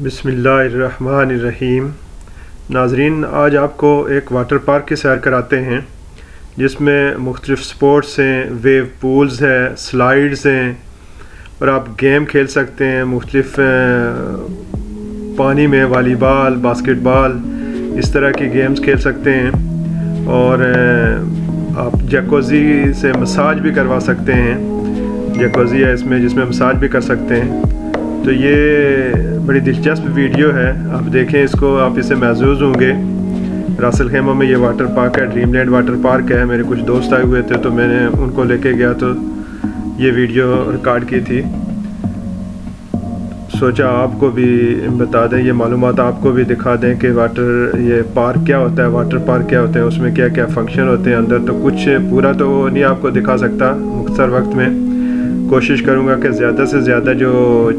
बिस्मिल्लाहिर्रहमानिर्रहीम। नाज़रीन, आज आपको एक वाटर पार्क की सैर कराते हैं जिसमें मुख्तलिफ़ स्पोर्ट्स हैं, वेव पूल्स हैं, स्लाइड्स हैं और आप गेम खेल सकते हैं मुख्तलिफ़ पानी में वॉलीबॉल, बास्केटबॉल, इस तरह की गेम्स खेल सकते हैं। और आप जैकोज़ी से मसाज भी करवा सकते हैं। जैकोज़ी है इसमें जिसमें मसाज भी कर सकते हैं। तो ये बड़ी दिलचस्प वीडियो है, आप देखें इसको, आप इससे महसूस होंगे। रासल खेमा में ये वाटर पार्क है, ड्रीमलैंड वाटर पार्क है। मेरे कुछ दोस्त आए हुए थे तो मैंने उनको लेके गया तो ये वीडियो रिकॉर्ड की थी। सोचा आपको भी बता दें, ये मालूमात आपको भी दिखा दें कि ये पार्क क्या होता है, वाटर पार्क क्या होता है, उसमें क्या क्या फंक्शन होते हैं अंदर। तो कुछ पूरा तो नहीं आपको दिखा सकता मुख्तसर वक्त में, कोशिश करूँगा कि ज़्यादा से ज़्यादा जो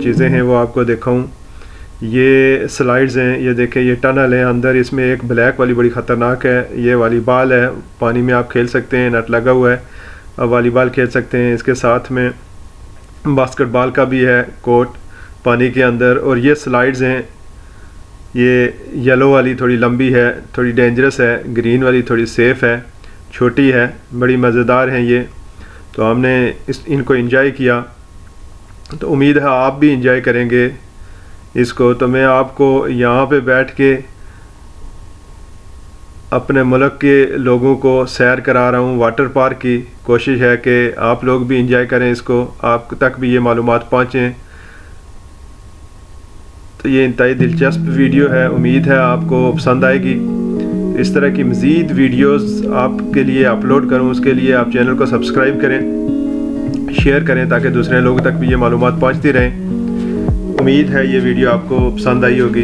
चीज़ें हैं वो आपको दिखाऊँ। ये स्लाइड्स हैं, ये देखें, ये टनल है अंदर, इसमें एक ब्लैक वाली बड़ी ख़तरनाक है। ये वॉलीबॉल है, पानी में आप खेल सकते हैं, नेट लगा हुआ है, अब वॉलीबॉल खेल सकते हैं। इसके साथ में बास्केटबॉल का भी है कोर्ट पानी के अंदर। और ये स्लाइड्स हैं, ये येलो वाली थोड़ी लंबी है, थोड़ी डेंजरस है, ग्रीन वाली थोड़ी सेफ़ है, छोटी है, बड़ी मज़ेदार हैं ये। तो हमने इनको एंजॉय किया, तो उम्मीद है आप भी एंजॉय करेंगे इसको। तो मैं आपको यहाँ पे बैठ के अपने मुल्क के लोगों को सैर करा रहा हूँ वाटर पार्क की। कोशिश है कि आप लोग भी एंजॉय करें इसको, आप तक भी ये मालूमात पहुँचें। तो ये इंतहाई दिलचस्प वीडियो है, उम्मीद है आपको पसंद आएगी। इस तरह की मज़ीद वीडियोस आपके लिए अपलोड करूं, उसके लिए आप चैनल को सब्सक्राइब करें, शेयर करें ताकि दूसरे लोगों तक भी ये मालूमात पहुंचती रहें। उम्मीद है ये वीडियो आपको पसंद आई होगी।